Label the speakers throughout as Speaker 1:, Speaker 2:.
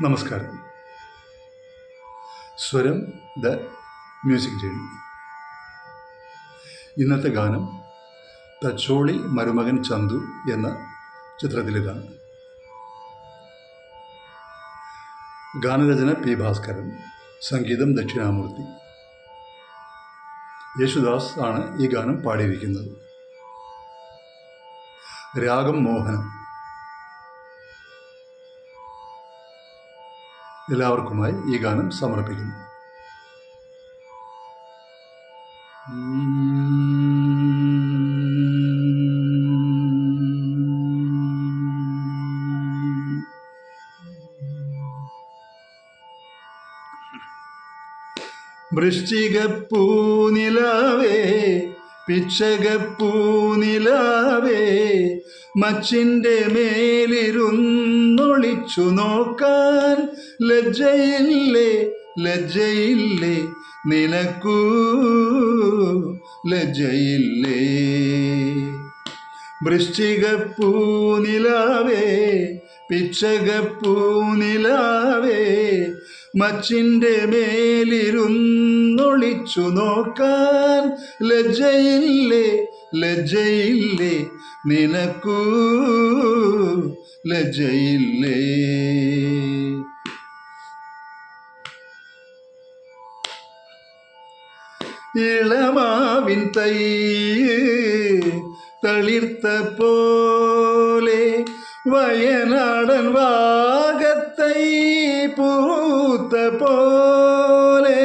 Speaker 1: നമസ്കാരം. സ്വരം the music journey. ഇന്നത്തെ ഗാനം തച്ചോളി മരുമകൻ ചന്തു എന്ന ചിത്രത്തിലേതാണ്. ഗാനരചന പി ഭാസ്കരൻ, സംഗീതം ദക്ഷിണാമൂർത്തി. യേശുദാസ് ആണ് ഈ ഗാനം പാടിയിരിക്കുന്നത്. രാഗം മോഹനം. എല്ലാവർക്കുമായി ഈ ഗാനം സമർപ്പിക്കുന്നു. വൃശ്ചികപ്പൂനിലാവേ പിച്ചകപ്പൂനിലാവേ മച്ചിൻ്റെ മേലിരുന്നൊളിച്ചു നോക്കാൻ ലജ്ജയില്ലേ ലജ്ജയില്ലേ നിനക്കൂ ലജ്ജയില്ലേ. വൃശ്ചികപ്പൂനിലാവേ പിച്ചകപ്പൂനിലാവേ മച്ചിൻ്റെ മേലിരുന്നൊളിച്ചു നോക്കാൻ ലജ്ജയില്ലേ ലജ്ജയില്ലേ നിനക്കൂ ലജ്ജയില്ലേ. ഇളമാവിൻ തൈയ് തളിർത്ത പോലെ വയനാടൻ വാഗത്തൈ പൂത്ത പോലെ.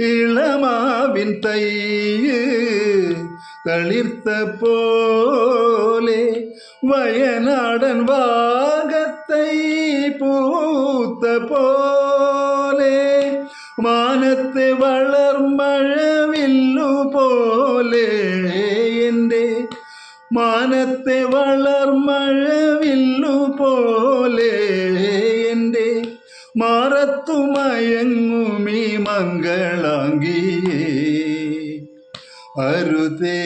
Speaker 1: ഇളമാവിൻ തൈയ് തളിർത്ത പോലെ വയനാടൻ വാഗത്തൈ പൂത്ത പോലെ. മാനത്തെ വളർമഴവില്ലു പോലെ എൻ്റെ മാനത്തെ വളർമഴവില്ലു പോലെ എൻ്റെ മാറത്തു മയങ്ങുമീ മംഗളാംഗിയേ. അരുതേ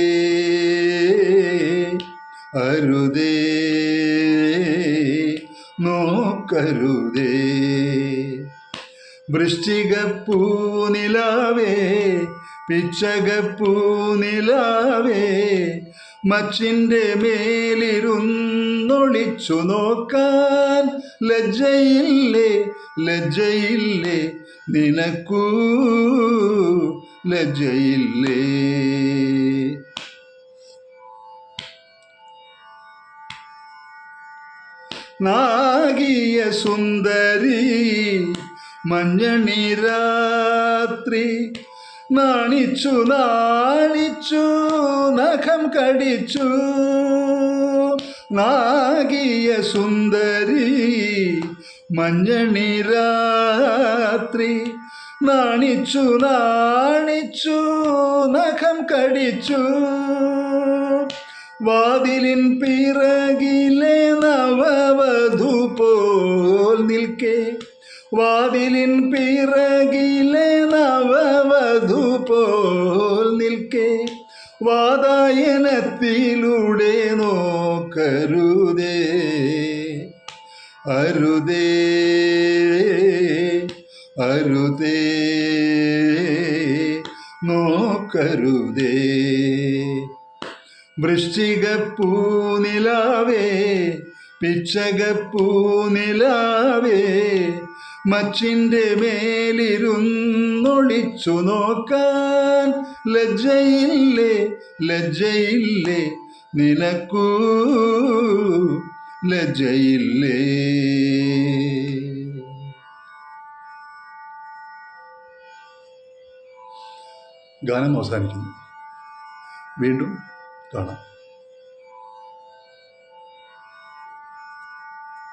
Speaker 1: അരുതേ നോക്കരുതേ. വൃശ്ചികപ്പൂനിലാവേ പിച്ചകപ്പൂനിലാവേ മച്ചിൻ്റെ മേലിരുന്നൊളിച്ചു നോക്കാൻ ലജ്ജയില്ലേ ലജ്ജയില്ലേ നിനക്കൂ ലജ്ജയില്ലേ. നാഗീയ സുന്ദരി മഞ്ഞണി രാത്രി നാണിച്ചു നാണിച്ചു നഖം കടിച്ചു. നാഗീയ സുന്ദരി മഞ്ഞണി രാത്രി നാണിച്ചു നാണിച്ചു നഖം കടിച്ചു. വാതിലിൻ പിറകിലെ നവവധു പോൽ നിൽക്കെ വാതിലിൻ പിറകിലെ നവവധു പോൽ നിൽക്കെ വാതായനത്തിലൂടെ നോക്കരുതേ. അരുതേ അരുതേ നോക്കരുതേ. വൃശ്ചികപ്പൂനിലാവേ പിച്ചകപ്പൂനിലാവേ മച്ചിൻ്റെ മേലിരുന്നൊളിച്ചു നോക്കാൻ ലജ്ജയില്ലേ ലജ്ജയില്ലേ നിനക്കൂ ലജ്ജയില്ലേ. ഗാനം അവസാനിക്കുന്നു. വീണ്ടും കാണാം.